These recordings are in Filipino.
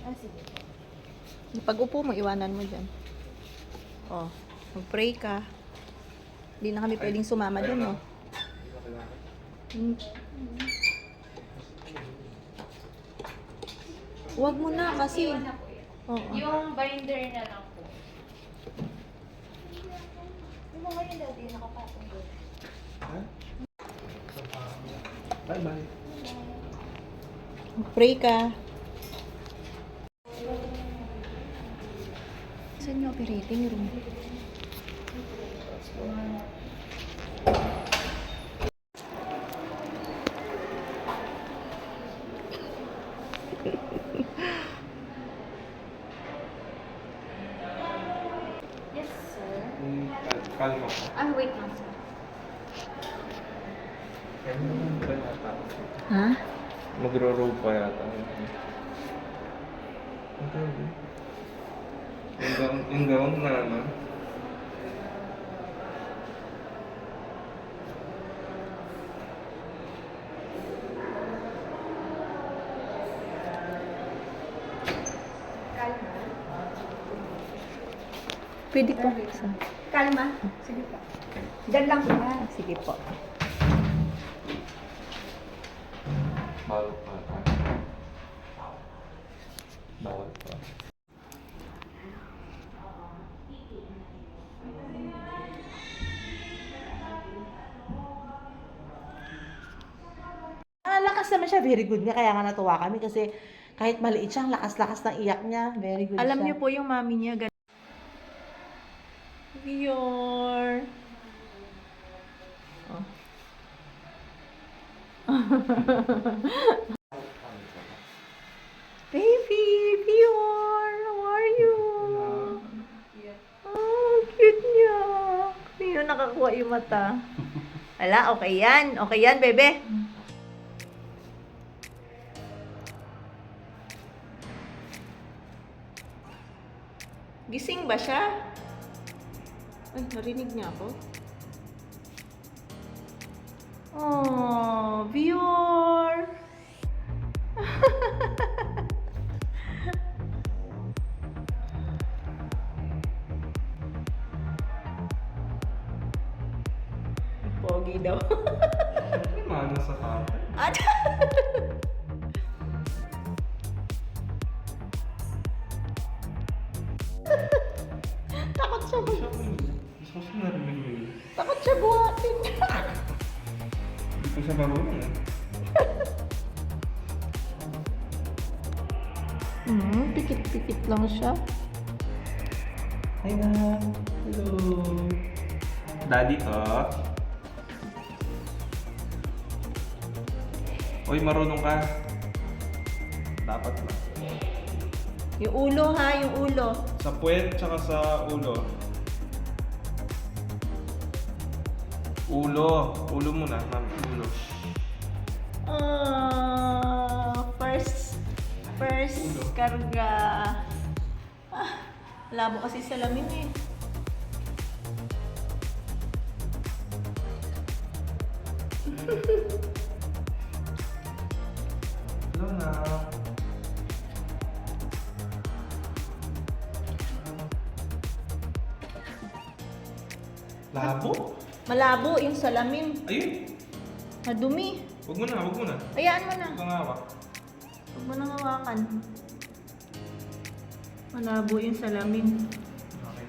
Ah, sige. Pag upo mo, iwanan mo dyan. Oh, mag-pray ka. Hindi na kami pwedeng sumama dun, no? Hmm. Huwag mo na kasi. Oo. Yung binder na lang po. Yung mga yun dati, nakapatong doon. Bye-bye. Mag-pray ka. Saan yung operating room? Yes, sir. Kalma ko. Ah, wait lang, sir. Kaya naman ba yata? Ha? Magro-roll pa yata. Okay. Yung gown na ano? Kalma. Pwede po. Kalma. Sige po. Diyan lang po. Sige po. Bawal pa. Bawal pa. Lakas naman siya, very good nga. Kaya nga natuwa kami kasi kahit maliit siya, ang lakas-lakas ng iyak niya. Very good Alam siya. niyo po yung mami niya. Vior. Oh. Baby, Vior, how are you? Oh, cute niya. Hindi na nakakuha yung mata. Ala, okay yan. Okay yan, bebe. Gising ba siya? Ay, narinig niya ako. Oh, Vior. Pogi daw. May mana sa kanta. At takot siya Gusto ko siya narinig mo yun. Takot siya buhatin. Hindi ko siya marunong eh. Pikit-pikit lang siya. Hi na. Hello. Daddy to. Uy, marunong ka. Dapat lang. Yung ulo ha, yung ulo. Sa puwet tsaka sa ulo. Ulo. Ulo muna, ma'am. Ulo. First Ulo. karga. Labo kasi salamin eh. Hello na. Labo? Malabo yung salamin. Ayun. Madumi. Huwag mo na, huwag mo na. Hayaan mo na. Huwag kang hawak. Huwag mo nang hawakan. Malabo yung salamin. Okay.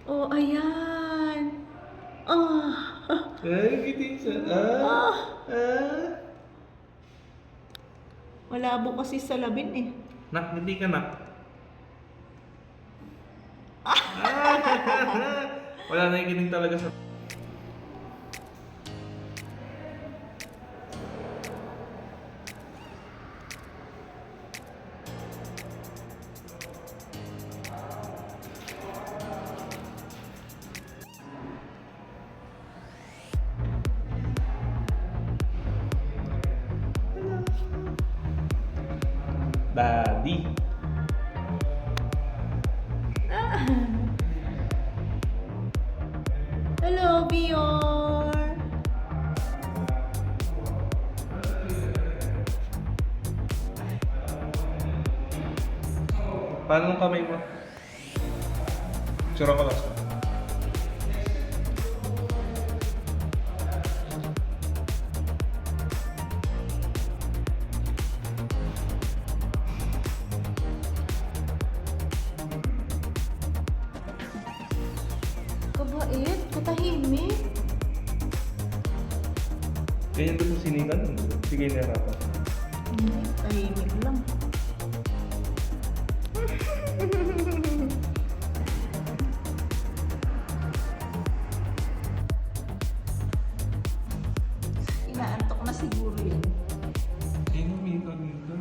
Oh, ayan. Oh. Ay, kiting siya. Malabo kasi salamin eh. Nak, hindi ka nak. Wala na yung kiting talaga sa... Daddy. Hello, Bior. Paano ang kamay mo? Tsura ko lang. Kabait, katahimik. Ganyan doon sa sinigan. Sige, nahirapan. Hindi, tahimik lang. Inaantok na siguro yun. Ay, umiikot dito.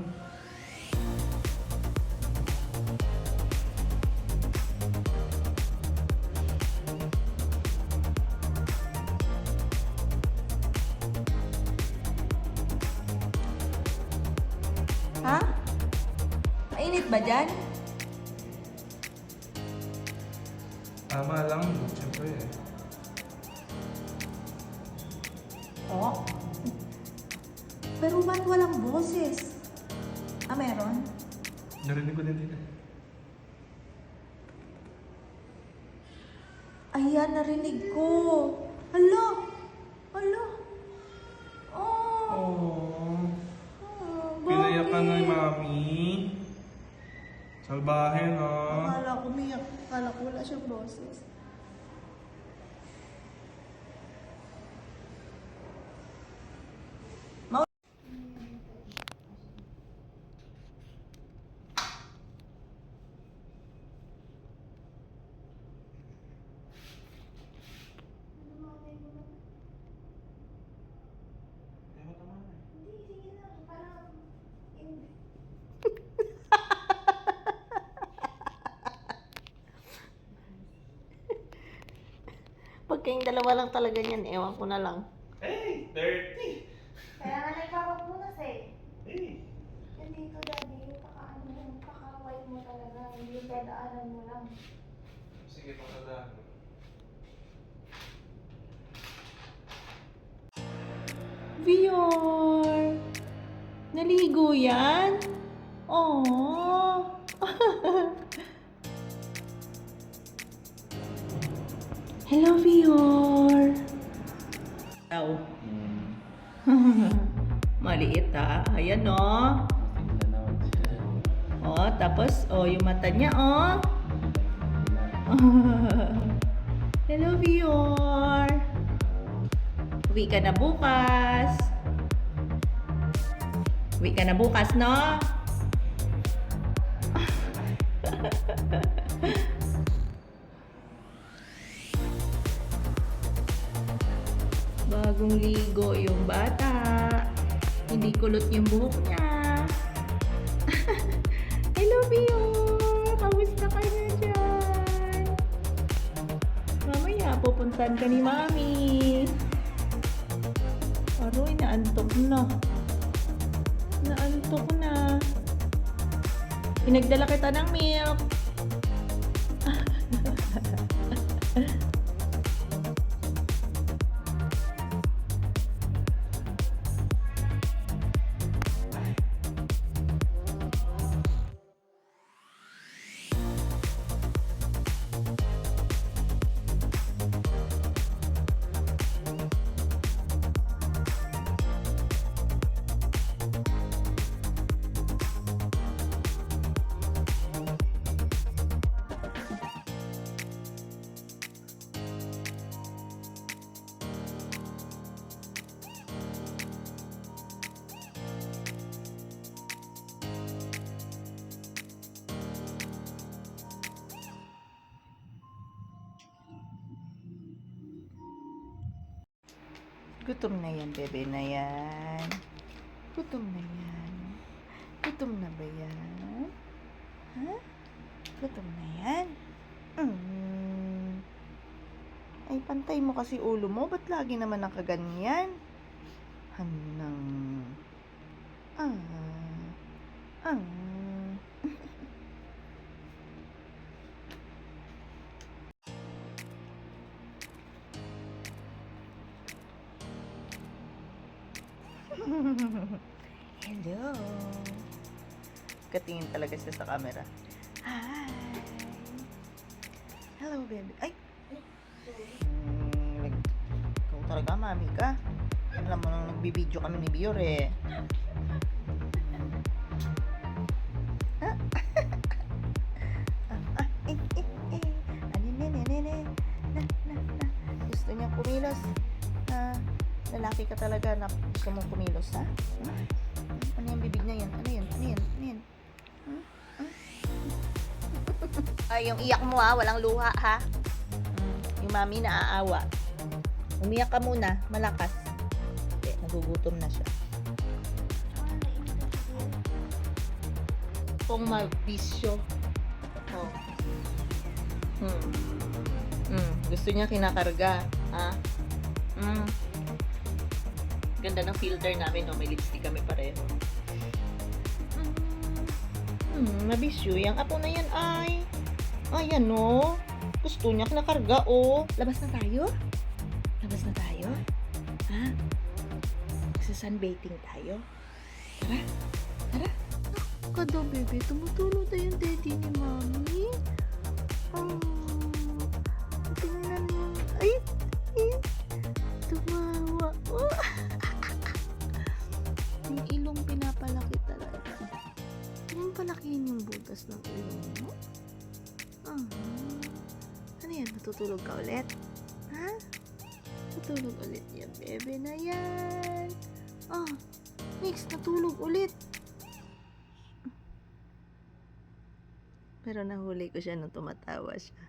Ha? Mainit ba dyan? Tama lang, siyempre eh. Oo. Pero ba't walang boses? Ah, meron? Narinig ko din dito. Ayan, narinig ko. Hala! Hala! Oh! Oh, Oh, pinayak ka na bakit? mami. Salbahe na. Akala ko umiyak. Akala ko wala siyang boses. Pag kayong dalawa lang talaga yan, ewan ko na lang. Hey, dirty! Kaya nga nagpapapunas eh. Hey! Hindi to daddy, yung kakaano yung kakaway mo talaga. Hindi yung dadaanan mo lang. Sige, pasadahan mo. Vior! Naligo yan? Oh. Hello, Vior! Daw. Maliit ha. Ayan o. Oh, tapos, oh, yung mata niya, oh. Hello, Vior! Uwi ka na bukas. Uwi ka na bukas, no? Bagong ligo yung bata. Hindi kulot yung buhok niya. Hello, Vior! Kamusta ka na dyan? Mamaya, pupuntahan ka ni Mami. Aroy, naantok na. Naantok na. Pinagdala kita ng milk. Gutom na yan, bebe na yan. Gutom na yan. Gutom na ba yan? Ha? Gutom na yan? Ay, pantay mo kasi ulo mo. Ba't lagi naman nakaganyan? Hanang. Ah. Ah. Hello. Katingin talaga siya sa camera. Hi. Hello, baby. Ay! Ikaw talaga, mami ka. Alam mo nang nagbibideo kami ni Bior eh. Ah, Gusto niya kumilos. Lalaki ka talaga na gusto mong kumilos, ha? Ano yung bibig na yan? Ano yan? Ano yan? Ano yan? Ay, yung iyak mo ha, walang luha ha. Yung mami naaawa. Umiyak ka muna, malakas. Okay, nagugutom na siya. Kung mabisyo. Oh. Gusto niya kinakarga, ha? Ganda ng filter namin, no? May lipstick kami pareho. Mabisyo. Yung apo na yan ay... Ayan, no? Gusto niya kinakarga, oh. Labas na tayo? Labas na tayo? Ha? Magsa-sunbathing tayo? Tara? Tara? Kada, bebe. Tumutulong tayo yung daddy ni mami. Tingnan mo. Ay! Tumawa. Oh. Yung ilong pinapalaki talaga. Yung palakihin yung butas ng ilong mo. Ano yan? Matutulog ka ulit? Ha? Matulog ulit yan, bebe na yan. Mix, natulog ulit. Pero nahuli ko siya nung tumatawa siya.